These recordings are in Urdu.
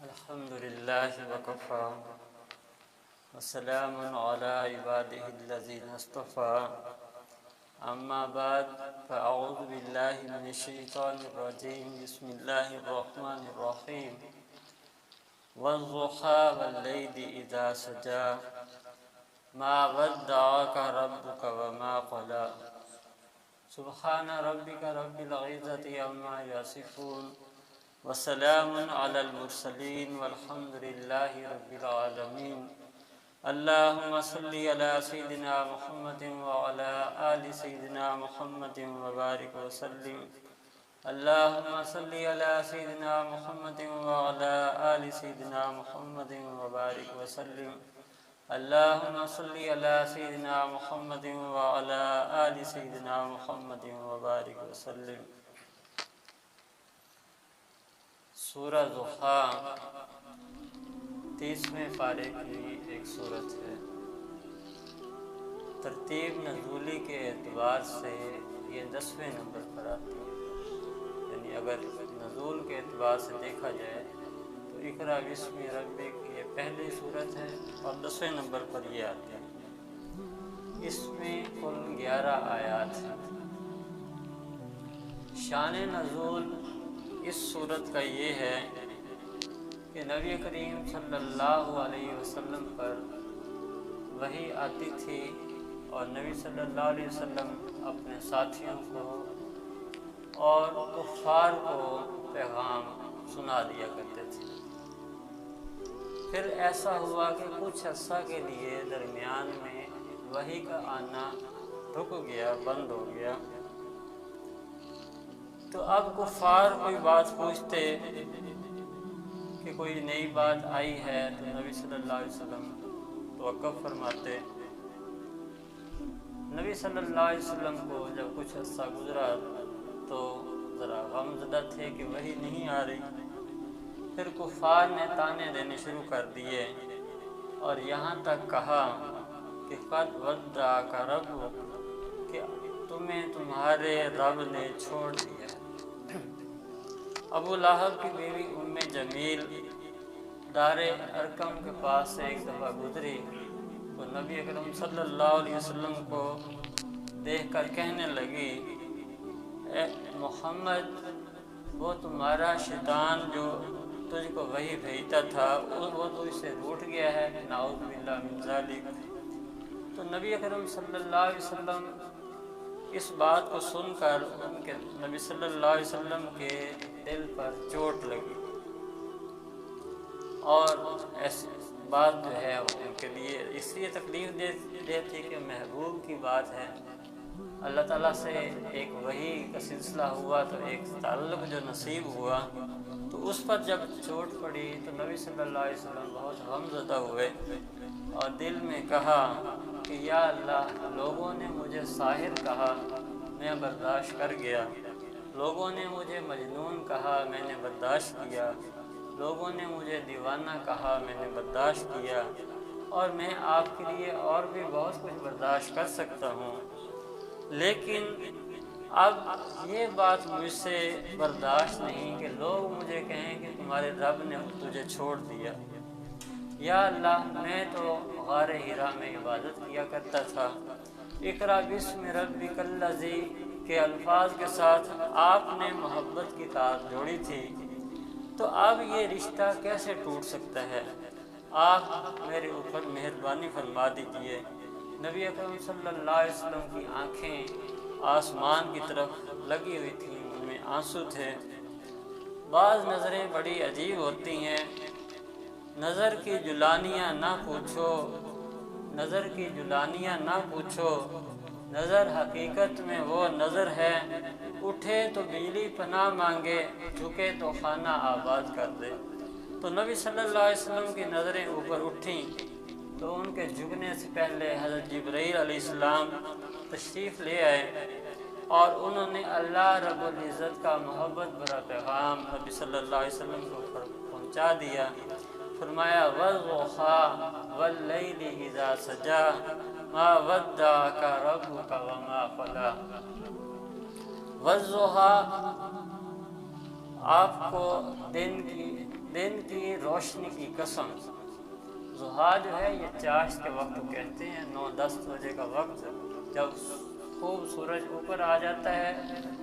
الحمد لله وكفى وسلام على عباده الذين اصطفى أما بعد فأعوذ بالله من الشيطان الرجيم بسم الله الرحمن الرحيم والضحى والليل إذا سجى ما ودعك ربك وما قلى سبحان ربك رب العزة عما يصفون وسلام على المرسلين والحمد لله رب العالمين اللهم صل على سيدنا محمد وعلى آل سيدنا محمد وبارك وسلم اللهم صل على سيدنا محمد وعلى آل سيدنا محمد وبارك وسلم اللهم صل على سيدنا محمد وعلى آل سيدنا محمد وبارك وسلم۔ سورہ ضحیٰ 30ویں پارے کی ایک سورت ہے۔ ترتیب نزولی کے اعتبار سے یہ 10ویں نمبر پر آتی ہے، یعنی اگر نزول کے اعتبار سے دیکھا جائے تو اقرأ بسم ربک یہ پہلی سورت ہے اور 10ویں نمبر پر یہ آتی ہے۔ اس میں کل 11 آیات ہیں۔ شان نزول اس صورت کا یہ ہے کہ نبی کریم صلی اللہ علیہ وسلم پر وحی آتی تھی اور نبی صلی اللہ علیہ وسلم اپنے ساتھیوں کو اور کفار کو پیغام سنا دیا کرتے تھے۔ پھر ایسا ہوا کہ کچھ عرصہ کے لیے درمیان میں وحی کا آنا رک گیا، بند ہو گیا۔ تو اب کفار کوئی بات پوچھتے کہ کوئی نئی بات آئی ہے تو نبی صلی اللہ علیہ وسلم توقف فرماتے۔ نبی صلی اللہ علیہ وسلم کو جب کچھ عرصہ گزرا تو ذرا غم زدہ تھے کہ وحی نہیں آ رہی۔ پھر کفار نے تانے دینے شروع کر دیے اور یہاں تک کہا کہ قد ودعک ربک کہ تمہیں تمہارے رب نے چھوڑ دیا۔ ابو لہب کی بیوی ام جمیل دار ارقم کے پاس سے ایک دفعہ گزری تو نبی اکرم صلی اللہ علیہ وسلم کو دیکھ کر کہنے لگی، اے محمد، وہ تمہارا شیطان جو تجھ کو وحی بھیجتا تھا وہ تو اس سے روٹ گیا ہے، نعوذ باللہ من ذالک۔ تو نبی اکرم صلی اللہ علیہ وسلم اس بات کو سن کر ان کے نبی صلی اللہ علیہ وسلم کے دل پر چوٹ لگی اور ایسی بات جو ہے ان کے لیے اس لیے تکلیف دہ تھی کہ محبوب کی بات ہے۔ اللہ تعالیٰ سے ایک وحی کا سلسلہ ہوا تو ایک تعلق جو نصیب ہوا، تو اس پر جب چوٹ پڑی تو نبی صلی اللہ علیہ وسلم بہت غم زدہ ہوئے اور دل میں کہا کہ یا اللہ، لوگوں نے مجھے ساحر کہا، میں برداشت کر گیا۔ لوگوں نے مجھے مجنون کہا، میں نے برداشت کیا۔ لوگوں نے مجھے دیوانہ کہا، میں نے برداشت کیا، اور میں آپ کے لیے اور بھی بہت کچھ برداشت کر سکتا ہوں، لیکن اب یہ بات مجھ سے برداشت نہیں کہ لوگ مجھے کہیں کہ تمہارے رب نے تجھے چھوڑ دیا۔ یا اللہ، میں تو غار حرا میں عبادت کیا کرتا تھا۔ اقرأ بسم ربک الذی کے الفاظ کے ساتھ آپ نے محبت کی تار جوڑی تھی، تو اب یہ رشتہ کیسے ٹوٹ سکتا ہے؟ آپ میرے اوپر مہربانی فرما دیجیے۔ نبی اکرم صلی اللہ علیہ وسلم کی آنکھیں آسمان کی طرف لگی ہوئی تھیں، ان میں آنسو تھے۔ بعض نظریں بڑی عجیب ہوتی ہیں۔ نظر کی جلانیاں نہ پوچھو، نظر کی جلانیاں نہ پوچھو، نظر حقیقت میں وہ نظر ہے، اٹھے تو بجلی پناہ مانگے، جھکے تو خانہ آباد کر دے۔ تو نبی صلی اللہ علیہ وسلم کی نظریں اوپر اٹھیں تو ان کے جھکنے سے پہلے حضرت جبرائیل علیہ السلام تشریف لے آئے اور انہوں نے اللہ رب العزت کا محبت بھرا پیغام نبی صلی اللہ علیہ وسلم کو پہنچا دیا۔ فرمایا والضحیٰ واللیل اذا سجی ما ودعک ربک وما قلی۔ والضحیٰ آپ کو دن کی دن کی روشنی کی قسم. ضحیٰ جو ہے یہ چاشت کے وقت کو کہتے ہیں، 9-10 بجے کا وقت جب خوب سورج اوپر آ جاتا ہے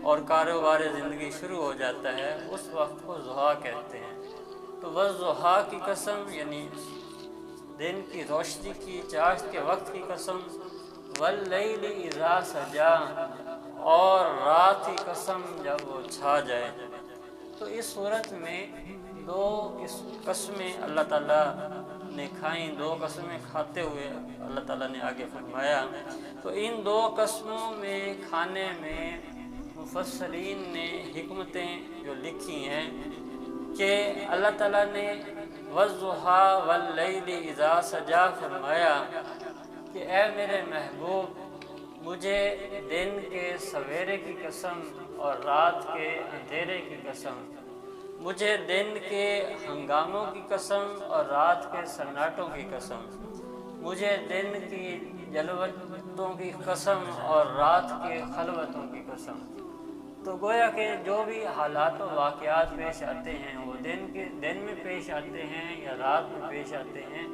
اور کاروبار زندگی شروع ہو جاتا ہے، اس وقت کو ضحیٰ کہتے ہیں. تو والضحیٰ کی قسم یعنی دن کی روشنی کی، چاشت کے وقت کی قسم. واللیل اذا سجا، اور رات کی قسم جب وہ چھا جائے. تو اس صورت میں دو قسمیں اللہ تعالیٰ نے کھائیں، دو قسمیں کھاتے ہوئے اللہ تعالیٰ نے آگے فرمایا. تو ان دو قسموں میں کھانے میں مفسرین نے حکمتیں جو لکھی ہیں کہ اللہ تعالیٰ نے والضحیٰ واللیل اذا سجا فرمایا کہ اے میرے محبوب، مجھے دن کے سویرے کی قسم اور رات کے اندھیرے کی قسم، مجھے دن کے ہنگاموں کی قسم اور رات کے سناٹوں کی قسم، مجھے دن کی جلوتوں کی قسم اور رات کے خلوتوں کی قسم. تو گویا کہ جو بھی حالات و واقعات پیش آتے ہیں وہ دن میں پیش آتے ہیں یا رات میں پیش آتے ہیں.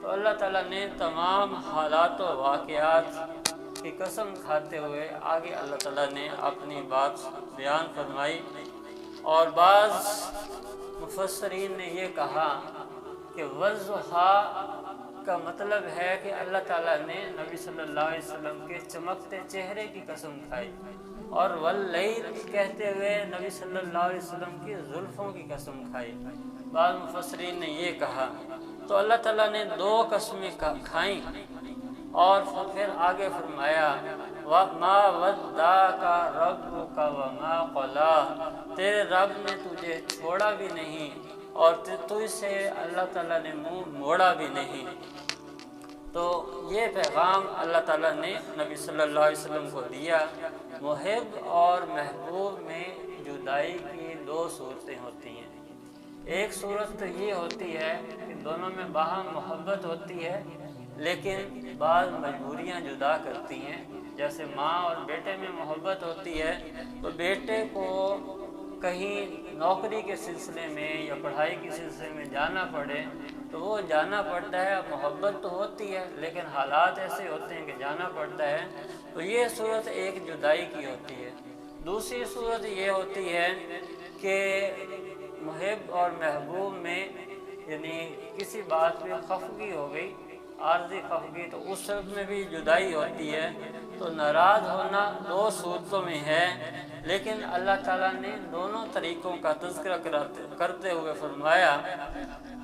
تو اللہ تعالیٰ نے تمام حالات و واقعات کی قسم کھاتے ہوئے آگے اللہ تعالیٰ نے اپنی بات بیان فرمائی. اور بعض مفسرین نے یہ کہا کہ والضحیٰ کا مطلب ہے کہ اللہ تعالیٰ نے نبی صلی اللہ علیہ وسلم کے چمکتے چہرے کی قسم کھائی، اور واللیل کہتے ہوئے نبی صلی اللہ علیہ وسلم کی زلفوں کی قسم کھائی. بعض مفسرین نے یہ کہا. تو اللہ تعالیٰ نے دو قسمیں کھائیں اور پھر آگے فرمایا وَمَا وَدَّعَكَ رَبُّكَ وَمَا قَلَىٰ، تیرے رب نے تجھے چھوڑا بھی نہیں اور تجھ سے اللہ تعالیٰ نے منہ موڑا بھی نہیں. تو یہ پیغام اللہ تعالیٰ نے نبی صلی اللہ علیہ وسلم کو دیا. محب اور محبوب میں جدائی کی دو صورتیں ہوتی ہیں. ایک صورت تو یہ ہوتی ہے کہ دونوں میں باہم محبت ہوتی ہے لیکن بعض مجبوریاں جدا کرتی ہیں. جیسے ماں اور بیٹے میں محبت ہوتی ہے تو بیٹے کو کہیں نوکری کے سلسلے میں یا پڑھائی کے سلسلے میں جانا پڑے تو وہ جانا پڑتا ہے. محبت تو ہوتی ہے لیکن حالات ایسے ہوتے ہیں کہ جانا پڑتا ہے. تو یہ صورت ایک جدائی کی ہوتی ہے. دوسری صورت یہ ہوتی ہے کہ محب اور محبوب میں یعنی کسی بات پہ خفگی ہو گئی، عارضی خفگی، تو اس صورت میں بھی جدائی ہوتی ہے. تو ناراض ہونا دو صورتوں میں ہے لیکن اللہ تعالیٰ نے دونوں طریقوں کا تذکرہ کرتے ہوئے فرمایا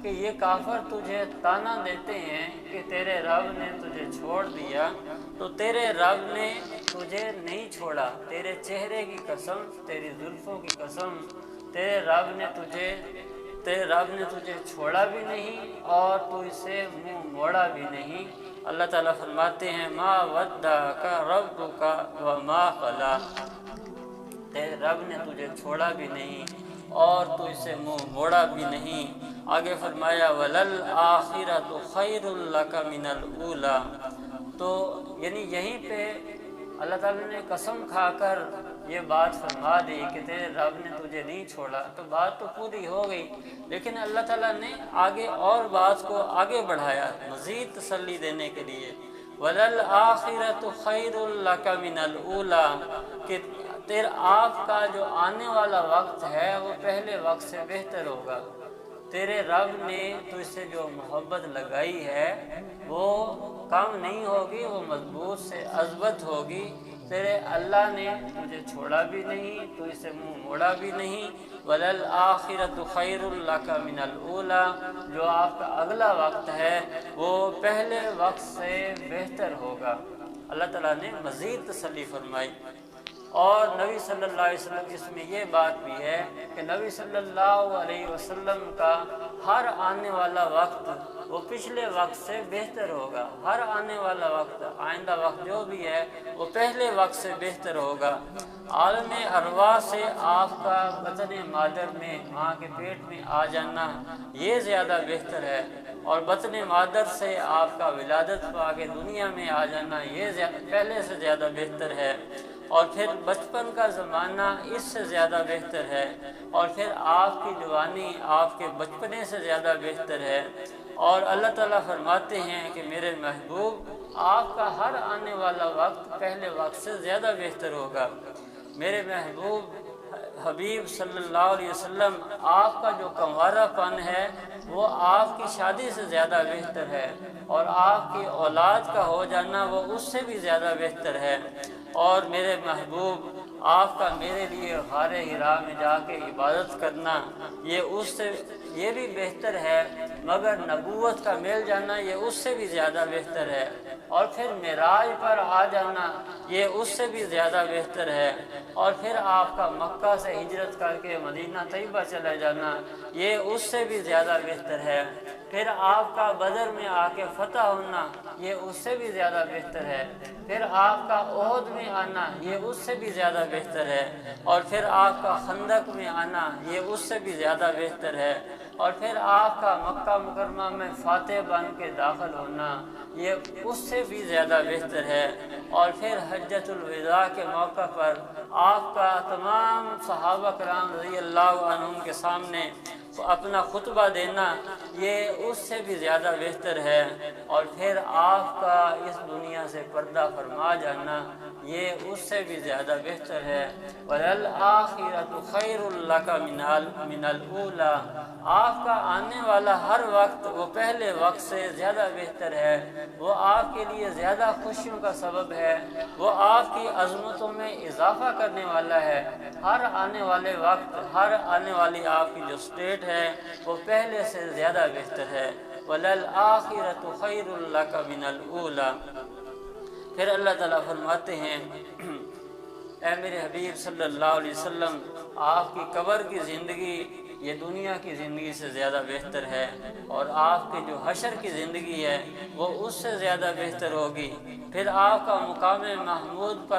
کہ یہ کافر تجھے تانا دیتے ہیں کہ تیرے رب نے تجھے چھوڑ دیا. تو تیرے رب نے تجھے نہیں چھوڑا. تیرے چہرے کی قسم، تیری زلفوں کی قسم، تیرے رب نے تجھے چھوڑا بھی نہیں اور تو اسے منہ موڑا بھی نہیں. اللہ تعالیٰ فرماتے ہیں ما ودعک ربک وما قلی، تیرے رب نے تجھے چھوڑا بھی نہیں اور تو اسے منہ موڑا بھی نہیں. آگے فرمایا وَلَلْآخِرَةُ خَيْرٌ لَكَ مِنَ الْأُولَىٰ. تو یعنی یہیں پہ اللہ تعالیٰ نے قسم کھا کر یہ بات فرما دی کہ تیرے رب نے تجھے نہیں چھوڑا. تو بات تو پوری ہو گئی لیکن اللہ تعالیٰ نے آگے اور بات کو آگے بڑھایا مزید تسلی دینے کے لیے. وَلَلْآخِرَةُ خَيْرٌ لَكَ مِنَ الْأُولَىٰ، کہ تیرا آپ کا جو آنے والا وقت ہے وہ پہلے وقت سے بہتر ہوگا. تیرے رب نے تجھ سے جو محبت لگائی ہے وہ کم نہیں ہوگی، وہ مضبوط سے اثبت ہوگی. تیرے اللہ نے تجھے چھوڑا بھی نہیں، تو اسے منہ موڑا بھی نہیں. وَلَلْآخِرَةُ خَيْرٌ لَكَ مِنَ الْأُولَىٰ، جو آپ کا اگلا وقت ہے وہ پہلے وقت سے بہتر ہوگا. اللہ تعالیٰ نے مزید تسلی فرمائی. اور نبی صلی اللہ علیہ وسلم اس میں یہ بات بھی ہے کہ نبی صلی اللہ علیہ وسلم کا ہر آنے والا وقت وہ پچھلے وقت سے بہتر ہوگا. ہر آنے والا وقت، آئندہ وقت جو بھی ہے وہ پہلے وقت سے بہتر ہوگا. عالم ارواح سے آپ کا بطن مادر میں، ماں کے پیٹ میں آ جانا یہ زیادہ بہتر ہے، اور بطن مادر سے آپ کا ولادت پا کے دنیا میں آ جانا یہ پہلے سے زیادہ بہتر ہے. اور پھر بچپن کا زمانہ اس سے زیادہ بہتر ہے، اور پھر آپ کی جوانی آپ کے بچپنے سے زیادہ بہتر ہے۔ اور اللہ تعالیٰ فرماتے ہیں کہ میرے محبوب آپ کا ہر آنے والا وقت پہلے وقت سے زیادہ بہتر ہوگا۔ میرے محبوب حبیب صلی اللہ علیہ وسلم آپ کا جو کنوارہ پن ہے وہ آپ کی شادی سے زیادہ بہتر ہے، اور آپ کی اولاد کا ہو جانا وہ اس سے بھی زیادہ بہتر ہے۔ اور میرے محبوب آپ کا میرے لیے غار حرا میں جا کے عبادت کرنا یہ بھی بہتر ہے، مگر نبوت کا مل جانا یہ اس سے بھی زیادہ بہتر ہے، اور پھر معراج پر آ جانا یہ اس سے بھی زیادہ بہتر ہے، اور پھر آپ کا مکہ سے ہجرت کر کے مدینہ طیبہ چلا جانا یہ اس سے بھی زیادہ بہتر ہے، پھر آپ کا بدر میں آ کے فتح ہونا یہ اس سے بھی زیادہ بہتر ہے، پھر آپ کا احد میں آنا یہ اس سے بھی زیادہ بہتر ہے، اور پھر آپ کا خندق میں آنا یہ اس سے بھی زیادہ بہتر ہے، اور پھر آپ کا مکہ مکرمہ میں فاتح بن کے داخل ہونا یہ اس سے بھی زیادہ بہتر ہے، اور پھر حجۃ الوداع کے موقع پر آپ کا تمام صحابہ کرام رضی اللہ عنہم کے سامنے اپنا خطبہ دینا یہ اس سے بھی زیادہ بہتر ہے، اور پھر آپ کا اس دنیا سے پردہ فرما جانا یہ اس سے بھی زیادہ بہتر ہے۔ وَلَلْآخِرَةُ خَيْرٌ لَكَ مِنَ الْأُولَى، آپ کا آنے والا ہر وقت وہ پہلے وقت سے زیادہ بہتر ہے، وہ آپ کے لیے زیادہ خوشیوں کا سبب ہے، وہ آپ کی عظمتوں میں اضافہ کرنے والا ہے۔ ہر آنے والے وقت، ہر آنے والی آپ کی جو سٹیٹ ہے وہ پہلے سے زیادہ بہتر ہے۔ وَلَلْآخِرَةُ خَيْرٌ لَكَ مِنَ الْأُولَى۔ پھر اللہ تعالیٰ فرماتے ہیں اے میرے حبیب صلی اللہ علیہ وسلم آپ کی قبر کی زندگی یہ دنیا کی زندگی سے زیادہ بہتر ہے، اور آپ کی جو حشر کی زندگی ہے وہ اس سے زیادہ بہتر ہوگی، پھر آپ کا مقام محمود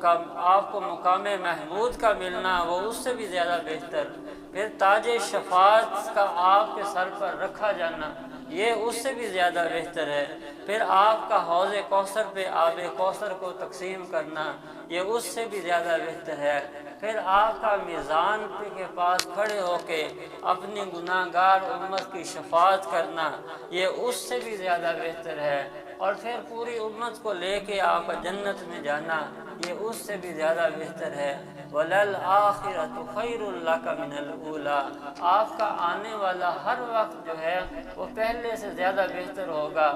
آپ کو مقام محمود کا ملنا وہ اس سے بھی زیادہ بہتر، پھر تاج شفاعت کا آپ کے سر پر رکھا جانا یہ اس سے بھی زیادہ بہتر ہے، پھر آپ کا حوض کوثر پہ آب کوثر کو تقسیم کرنا یہ اس سے بھی زیادہ بہتر ہے، پھر آپ کا میزان کے پاس کھڑے ہو کے اپنی گناہ گار امت کی شفاعت کرنا یہ اس سے بھی زیادہ بہتر ہے، اور پھر پوری امت کو لے کے آپ کا جنت میں جانا یہ اس سے بھی زیادہ بہتر ہے۔ وَلَلْآخِرَةُ خَيْرٌ لَكَ مِنَ الْأُولَى، آپ کا آنے والا ہر وقت جو ہے وہ پہلے سے زیادہ بہتر ہوگا،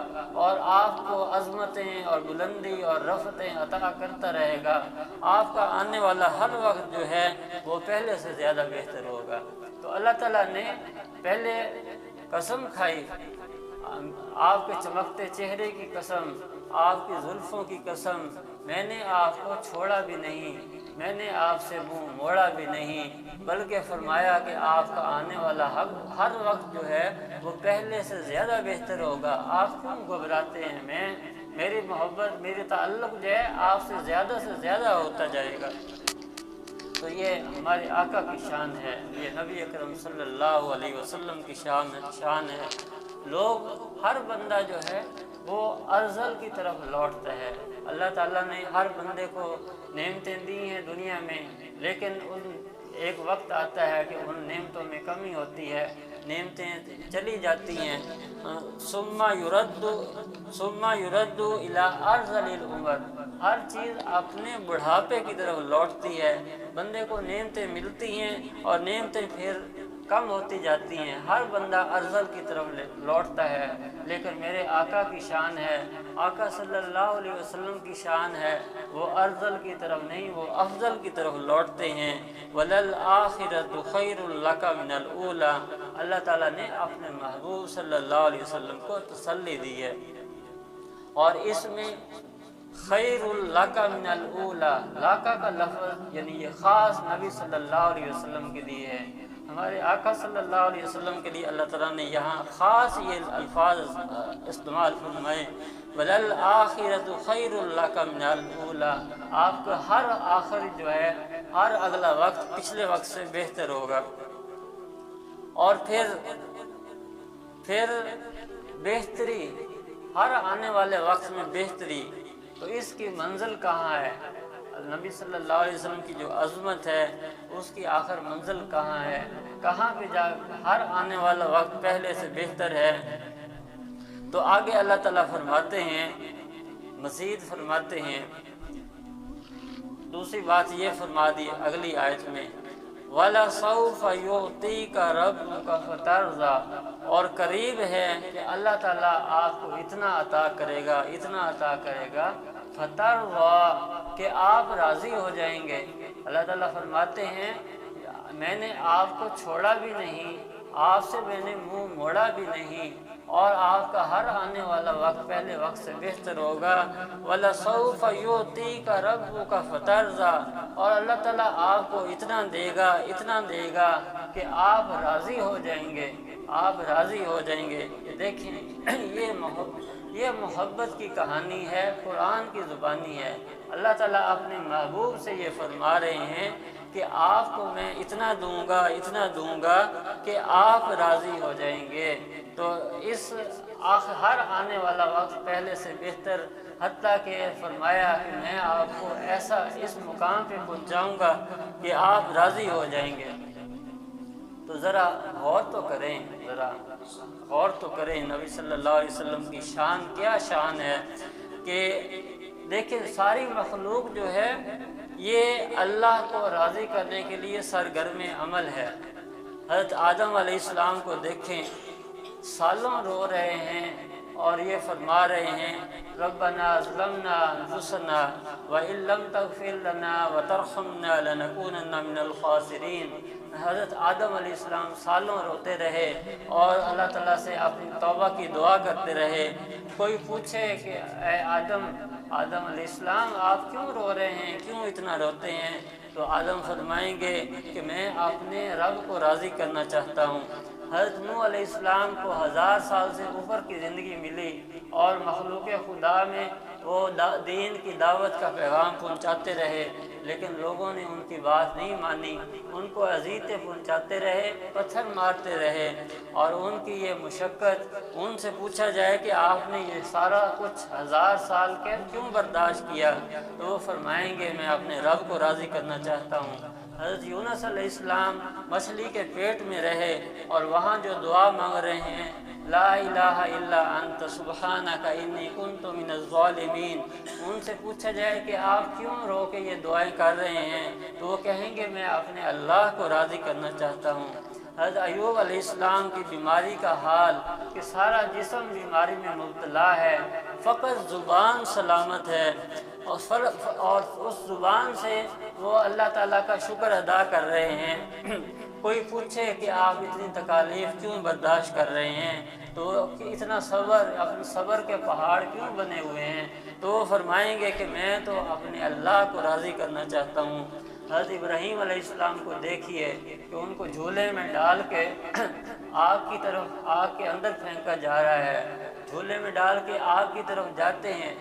اور آپ کو عظمتیں اور بلندی اور رفتیں عطا کرتا رہے گا، آپ کا آنے والا ہر وقت جو ہے وہ پہلے سے زیادہ بہتر ہوگا۔ تو اللہ تعالیٰ نے پہلے قسم کھائی، آپ کے چمکتے چہرے کی قسم، آپ کی زلفوں کی قسم، میں نے آپ کو چھوڑا بھی نہیں، میں نے آپ سے منہ موڑا بھی نہیں، بلکہ فرمایا کہ آپ کا آنے والا ہر وقت جو ہے وہ پہلے سے زیادہ بہتر ہوگا، آپ کیوں گھبراتے ہیں؟ میری محبت، میری تعلق جو ہے آپ سے زیادہ ہوتا جائے گا۔ تو یہ ہمارے آقا کی شان ہے، یہ نبی اکرم صلی اللہ علیہ وسلم کی شان ہے۔ لوگ ہر بندہ جو ہے وہ ارذل کی طرف لوٹتا ہے، اللہ تعالیٰ نے ہر بندے کو نعمتیں دی ہیں دنیا میں، لیکن ایک وقت آتا ہے کہ ان نعمتوں میں کمی ہوتی ہے، نعمتیں چلی جاتی ہیں۔ ثم يرد الى ارذل العمر، ہر چیز اپنے بڑھاپے کی طرف لوٹتی ہے، بندے کو نعمتیں ملتی ہیں اور نعمتیں پھر کم ہوتی جاتی ہیں، ہر بندہ ارذل کی طرف لوٹتا ہے، لیکن میرے آقا کی شان ہے، آقا صلی اللہ علیہ وسلم کی شان ہے، وہ ارذل کی طرف نہیں، وہ افضل کی طرف لوٹتے ہیں۔ وَلَلْآخِرَةُ خَيْرٌ لَكَ مِنَ الْأُولَى، اللہ تعالیٰ نے اپنے محبوب صلی اللہ علیہ وسلم کو تسلی دی ہے، اور اس میں خیر لک من الاولی، لاکا کا لفظ یعنی یہ خاص نبی صلی اللہ علیہ وسلم کے لیے ہے، ہمارے آقا صلی اللہ علیہ وسلم کے لیے اللہ تعالیٰ نے یہاں خاص یہ الفاظ استعمال فرمائے، وَلَلْآخِرَةُ خَيْرٌ لَكَ مِنَ الْأُولَى، آپ کا ہر آخر جو ہے، ہر اگلا وقت پچھلے وقت سے بہتر ہوگا، اور پھر بہتری، ہر آنے والے وقت میں بہتری، تو اس کی منزل کہاں ہے؟ نبی صلی اللہ علیہ وسلم کی جو عظمت ہے اس کی آخر منزل کہاں ہے، کہاں پہ جا ہر آنے والا وقت پہلے سے بہتر ہے۔ تو آگے اللہ تعالیٰ فرماتے ہیں، مزید فرماتے ہیں، دوسری بات یہ فرما دی اگلی آیت میں، وَلَسَوْفَ يُعْطِيكَ رَبُّكَ فَتَرْضَىٰ، اور قریب ہے کہ اللہ تعالیٰ آپ کو اتنا عطا کرے گا، اتنا عطا کرے گا، فَتَرْضَىٰ، کہ آپ راضی ہو جائیں گے۔ اللہ تعالیٰ فرماتے ہیں میں نے آپ کو چھوڑا بھی نہیں، آپ سے میں نے منہ موڑا بھی نہیں، اور آپ کا ہر آنے والا وقت پہلے وقت سے بہتر ہوگا۔ وَلَسَوْفَ يُعْطِيكَ رَبُّكَ فَتَرْضَىٰ، اور اللہ تعالیٰ آپ کو اتنا دے گا، اتنا دے گا کہ آپ راضی ہو جائیں گے، آپ راضی ہو جائیں گے۔ دیکھیں یہ محبت کی کہانی ہے، قرآن کی زبانی ہے۔ اللہ تعالیٰ اپنے محبوب سے یہ فرما رہے ہیں کہ آپ کو میں اتنا دوں گا، اتنا دوں گا کہ آپ راضی ہو جائیں گے۔ تو اس ہر آنے والا وقت پہلے سے بہتر، حتیٰ کہ فرمایا کہ میں آپ کو ایسا اس مقام پہ پہنچاؤں گا کہ آپ راضی ہو جائیں گے۔ تو ذرا غور تو کریں، ذرا غور تو کریں نبی صلی اللہ علیہ وسلم کی شان، کیا شان ہے کہ دیکھیں ساری مخلوق جو ہے یہ اللہ کو راضی کرنے کے لیے سرگرم عمل ہے۔ حضرت آدم علیہ السلام کو دیکھیں، سالوں رو رہے ہیں اور یہ فرما رہے ہیں ربنا ظلمنا انفسنا وان لم تغفر لنا وترحمنا لنکونن من الخاسرین۔ حضرت آدم علیہ السلام سالوں روتے رہے اور اللہ تعالیٰ سے اپنی توبہ کی دعا کرتے رہے۔ کوئی پوچھے کہ اے آدم علیہ السلام آپ کیوں رو رہے ہیں، کیوں اتنا روتے ہیں؟ تو آدم فرمائیں گے کہ میں اپنے رب کو راضی کرنا چاہتا ہوں۔ حضرت نوح علیہ السلام کو 1000 سال سے اوپر کی زندگی ملی اور مخلوق خدا میں وہ دین کی دعوت کا پیغام پہنچاتے رہے، لیکن لوگوں نے ان کی بات نہیں مانی، ان کو اذیتیں پہنچاتے رہے، پتھر مارتے رہے، اور ان کی یہ مشقت، ان سے پوچھا جائے کہ آپ نے یہ سارا کچھ 1000 سال کے کیوں برداشت کیا، تو وہ فرمائیں گے میں اپنے رب کو راضی کرنا چاہتا ہوں۔ حضرت یونس علیہ السلام مچھلی کے پیٹ میں رہے اور وہاں جو دعا مانگ رہے ہیں لا الہ الا انت سبحانک انی کنت من الظالمین، ان سے پوچھا جائے کہ آپ کیوں رو کے یہ دعائیں کر رہے ہیں، تو وہ کہیں گے میں اپنے اللہ کو راضی کرنا چاہتا ہوں۔ حضرت ایوب علیہ السلام کی بیماری کا حال کہ سارا جسم بیماری میں مبتلا ہے، فقط زبان سلامت ہے، اور اس زبان سے وہ اللہ تعالیٰ کا شکر ادا کر رہے ہیں۔ کوئی پوچھے کہ آپ اتنی تکالیف کیوں برداشت کر رہے ہیں، تو اتنا صبر، اپنے صبر کے پہاڑ کیوں بنے ہوئے ہیں، تو وہ فرمائیں گے کہ میں تو اپنے اللہ کو راضی کرنا چاہتا ہوں۔ حضرت ابراہیم علیہ السلام کو دیکھیے کہ ان کو جھولے میں ڈال کے آگ کی طرف، آگ کے اندر پھینکا جا رہا ہے، جھولے میں ڈال کے آگ کی طرف جاتے ہیں۔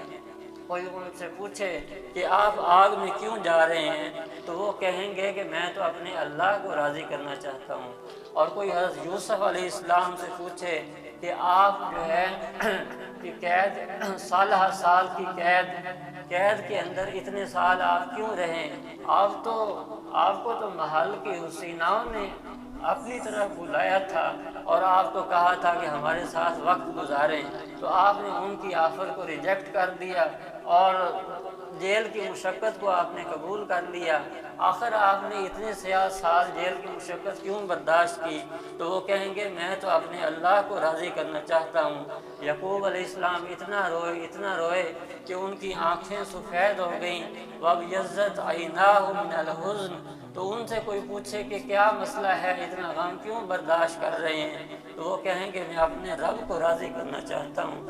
کوئی ان سے پوچھے کہ آپ آگ میں کیوں جا رہے ہیں، تو وہ کہیں گے کہ میں تو اپنے اللہ کو راضی کرنا چاہتا ہوں۔ اور کوئی حضرت یوسف علیہ السلام سے پوچھے کہ آپ جو ہے کہ قید، 16 سال کی قید کے اندر اتنے سال آپ کیوں رہے، آپ کو تو محل کی حسیناؤں نے اپنی طرف بلایا تھا اور آپ کو کہا تھا کہ ہمارے ساتھ وقت گزاریں، تو آپ نے ان کی آفر کو ریجیکٹ کر دیا اور جیل کی مشقت کو آپ نے قبول کر لیا۔ آخر آپ نے اتنے سال جیل کی مشقت کیوں برداشت کی، تو وہ کہیں گے میں تو اپنے اللہ کو راضی کرنا چاہتا ہوں۔ یعقوب علیہ السلام اتنا روئے کہ ان کی آنکھیں سفید ہو گئیں، وَابْيَضَّتْ عَيْنَاهُ مِنَ الْحُزْنِ۔ تو ان سے کوئی پوچھے کہ کیا مسئلہ ہے، اتنا غم کیوں برداشت کر رہے ہیں، تو وہ کہیں گے میں اپنے رب کو راضی کرنا چاہتا ہوں۔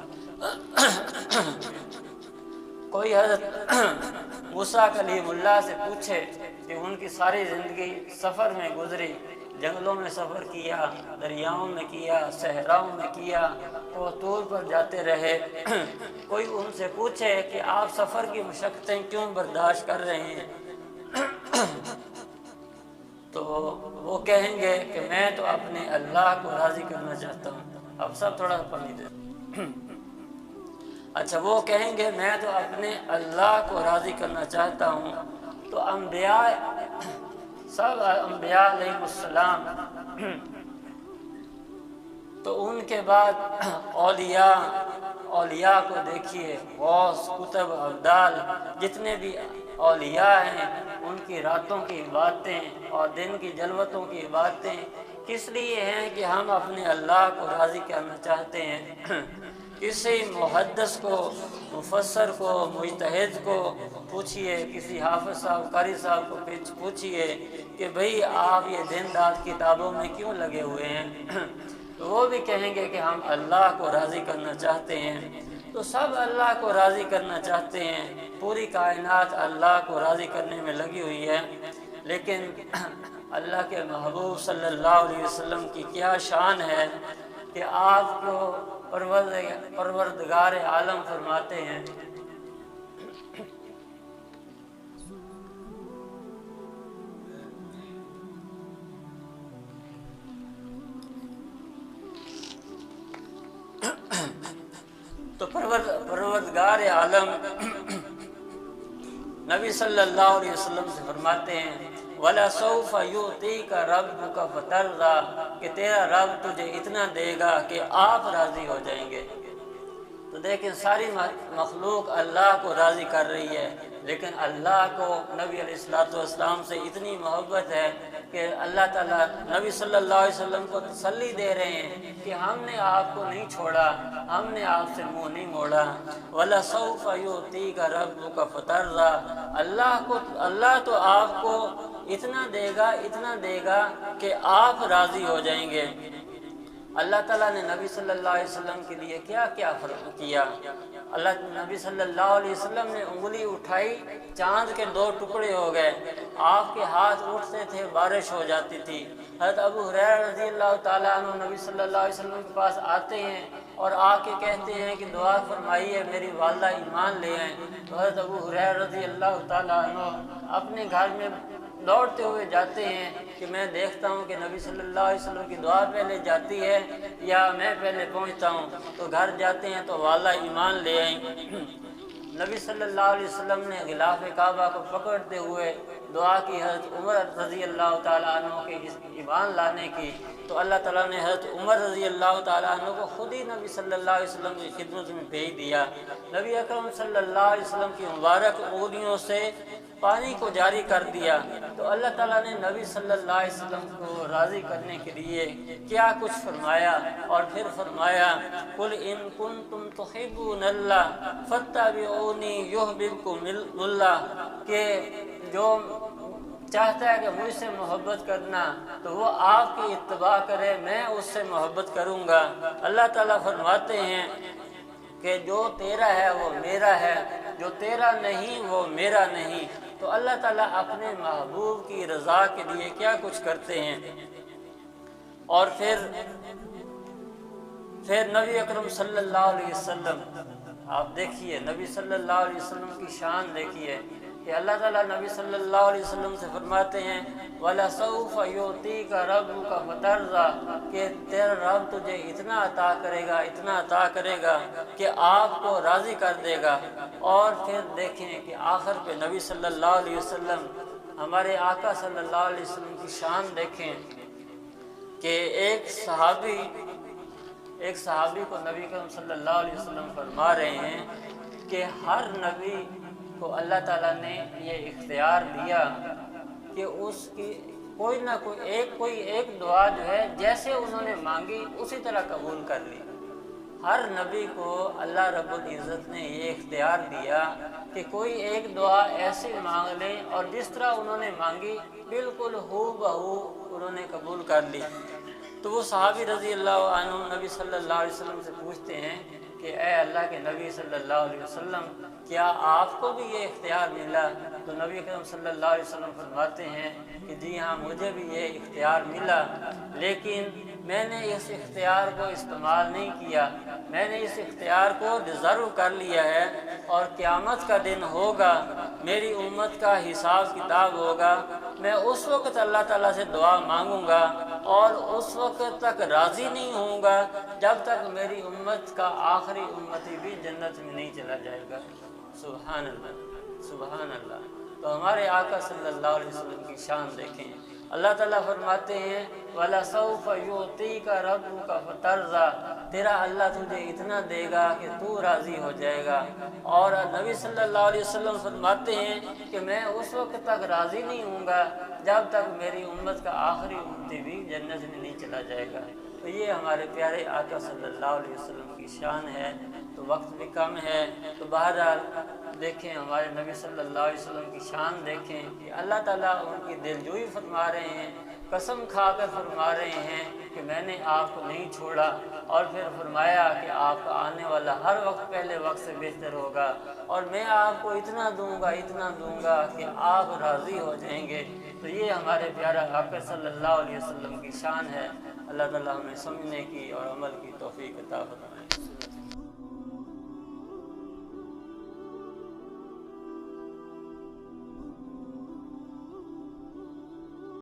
کوئی حضرت موسیٰ کلیم اللہ سے پوچھے کہ ان کی ساری زندگی سفر میں گزری، جنگلوں میں سفر کیا، دریاؤں میں کیا، صحراؤں میں کیا، تو طور پر جاتے رہے۔ کوئی ان سے پوچھے کہ آپ سفر کی مشقتیں کیوں برداشت کر رہے ہیں، تو وہ کہیں گے کہ میں تو اپنے اللہ کو راضی کرنا چاہتا ہوں۔ اب سب تھوڑا پانی دے۔ اچھا، وہ کہیں گے میں تو اپنے اللہ کو راضی کرنا چاہتا ہوں۔ تو انبیاء سب انبیاء علیہم تو ان کے بعد اولیاء کو دیکھیے، غوث، قطب، ابدال، جتنے بھی اولیاء ہیں ان کی راتوں کی باتیں اور دن کی جلوتوں کی باتیں کس لیے ہیں کہ ہم اپنے اللہ کو راضی کرنا چاہتے ہیں۔ کسی محدث کو، مفسر کو، مجتہد کو پوچھئے، کسی حافظ صاحب، قاری صاحب کو پوچھئے کہ بھئی آپ یہ دن رات کتابوں میں کیوں لگے ہوئے ہیں؟ تو وہ بھی کہیں گے کہ ہم اللہ کو راضی کرنا چاہتے ہیں۔ تو سب اللہ کو راضی کرنا چاہتے ہیں، پوری کائنات اللہ کو راضی کرنے میں لگی ہوئی ہے، لیکن اللہ کے محبوب صلی اللہ علیہ وسلم کی کیا شان ہے کہ آپ کو پروردگار عالم فرماتے ہیں تو پروردگار عالم نبی صلی اللہ علیہ وسلم سے فرماتے ہیں وَلَسَوْفَ يُعْطِيكَ رَبُّكَ فَتَرْضَىٰ کہ تیرا رب تجھے اتنا دے گا کہ آپ راضی ہو جائیں گے۔ تو دیکھیں ساری مخلوق اللہ کو راضی کر رہی ہے، لیکن اللہ کو نبی علیہ السلام سے اتنی محبت ہے کہ اللہ تعالیٰ نبی صلی اللہ علیہ وسلم کو تسلی دے رہے ہیں کہ ہم نے آپ کو نہیں چھوڑا، ہم نے آپ سے منہ نہیں موڑا۔ وَلَسَوْفَ يُعْطِيكَ رَبُّكَ فَتَرْضَىٰ اللہ تو آپ کو اتنا دے گا کہ آپ راضی ہو جائیں گے۔ اللہ تعالیٰ نے نبی صلی اللہ علیہ وسلم کے لیے کیا کیا فرق کیا؟ نبی صلی اللہ علیہ وسلم نے انگلی اٹھائی، چاند کے 2 ٹکڑے ہو گئے، آپ کے ہاتھ اٹھتے تھے، بارش ہو جاتی تھی۔ حضرت ابو ہریرہ رضی اللہ تعالیٰ عنہ نبی صلی اللہ علیہ وسلم کے پاس آتے ہیں اور آ کے کہتے ہیں کہ دعا فرمائیے میری والدہ ایمان لے آئیں۔ تو حضرت ابو ہریرہ رضی اللہ تعالیٰ عنہ اپنے گھر میں لوٹتے ہوئے جاتے ہیں کہ میں دیکھتا ہوں کہ نبی صلی اللہ علیہ وسلم کی دعا پہلے جاتی ہے یا میں پہلے پہنچتا ہوں۔ تو گھر جاتے ہیں تو والدہ ایمان لے آئیں۔ نبی صلی اللہ علیہ وسلم نے غلاف کعبہ کو پکڑتے ہوئے دعا کی حضرت عمر رضی اللہ تعالیٰ عنہ کے ایمان لانے کی، تو اللہ تعالیٰ نے حضرت عمر رضی اللہ تعالیٰ عنہ کو خود ہی نبی صلی اللہ علیہ وسلم کی خدمت میں بھیج دیا۔ نبی اکرم صلی اللہ علیہ وسلم کی مبارک انگلیوں سے پانی کو جاری کر دیا۔ تو اللہ تعالیٰ نے نبی صلی اللہ علیہ وسلم کو راضی کرنے کے لیے کیا کچھ فرمایا، اور پھر فرمایا قُلْ إِن كُنتُمْ تُحِبُّونَ اللَّهَ فَاتَّبِعُونِي يُحْبِبْكُمُ اللَّهُ کہ جو چاہتا ہے کہ مجھ سے محبت کرنا تو وہ آپ کی اتباع کرے، میں اس سے محبت کروں گا۔ اللہ تعالیٰ فرماتے ہیں کہ جو تیرا ہے وہ میرا ہے، جو تیرا نہیں وہ میرا نہیں۔ تو اللہ تعالیٰ اپنے محبوب کی رضا کے لیے کیا کچھ کرتے ہیں۔ اور پھر نبی اکرم صلی اللہ علیہ وسلم، آپ دیکھیے نبی صلی اللہ علیہ وسلم کی شان دیکھیے کہ اللہ تعالیٰ نبی صلی اللہ علیہ وسلم سے فرماتے ہیں وَلَسَوْفَ يُعْطِيكَ رَبُّكَ فَتَرْضَىٰ کہ تیرا رب تجھے اتنا عطا کرے گا کہ آپ کو راضی کر دے گا۔ اور پھر دیکھیں کہ آخر پہ نبی صلی اللہ علیہ وسلم، ہمارے آقا صلی اللہ علیہ وسلم کی شان دیکھیں کہ ایک صحابی کو نبی کریم صلی اللہ علیہ وسلم فرما رہے ہیں کہ ہر نبی کو اللہ تعالیٰ نے یہ اختیار دیا کہ اس کی کوئی نہ کوئی ایک دعا جو ہے جیسے انہوں نے مانگی اسی طرح قبول کر لی۔ ہر نبی کو اللہ رب العزت نے یہ اختیار دیا کہ کوئی ایک دعا ایسی مانگ لیں اور جس طرح انہوں نے مانگی بالکل ہو بہو انہوں نے قبول کر لی۔ تو وہ صحابی رضی اللہ عنہ نبی صلی اللہ علیہ وسلم سے پوچھتے ہیں کہ اے اللہ کے نبی صلی اللہ علیہ وسلم کیا آپ کو بھی یہ اختیار ملا؟ تو نبی اکرم صلی اللہ علیہ وسلم فرماتے ہیں کہ جی ہاں مجھے بھی یہ اختیار ملا، لیکن میں نے اس اختیار کو استعمال نہیں کیا، میں نے اس اختیار کو ڈیزرو کر لیا ہے، اور قیامت کا دن ہوگا، میری امت کا حساب کتاب ہوگا، میں اس وقت اللہ تعالیٰ سے دعا مانگوں گا اور اس وقت تک راضی نہیں ہوں گا جب تک میری امت کا آخری امتی بھی جنت میں نہیں چلا جائے گا۔ سبحان اللہ، سبحان اللہ۔ تو ہمارے آقا صلی اللہ علیہ وسلم کی شان دیکھیں، اللہ تعالیٰ فرماتے ہیں وَلَسَوْفَ يُعْطِيكَ رَبُّكَ فَتَرْضَىٰ، تیرا اللہ تجھے اتنا دے گا کہ تو راضی ہو جائے گا۔ اور نبی صلی اللہ علیہ وسلم فرماتے ہیں کہ میں اس وقت تک راضی نہیں ہوں گا جب تک میری امت کا آخری امتی بھی جنت میں نہیں چلا جائے گا۔ تو یہ ہمارے پیارے آقا صلی اللہ علیہ وسلم کی شان ہے۔ تو وقت بھی کم ہے، تو بہرحال دیکھیں ہمارے نبی صلی اللہ علیہ وسلم کی شان دیکھیں کہ اللہ تعالیٰ ان کی دلجوئی فرما رہے ہیں، قسم کھا کر فرما رہے ہیں کہ میں نے آپ کو نہیں چھوڑا، اور پھر فرمایا کہ آپ کا آنے والا ہر وقت پہلے وقت سے بہتر ہوگا، اور میں آپ کو اتنا دوں گا کہ آپ راضی ہو جائیں گے۔ تو یہ ہمارے پیارا آقا صلی اللہ علیہ وسلم کی شان ہے۔ اللہ تعالیٰ ہمیں سمجھنے کی اور عمل کی توفیق عطا فرمائے۔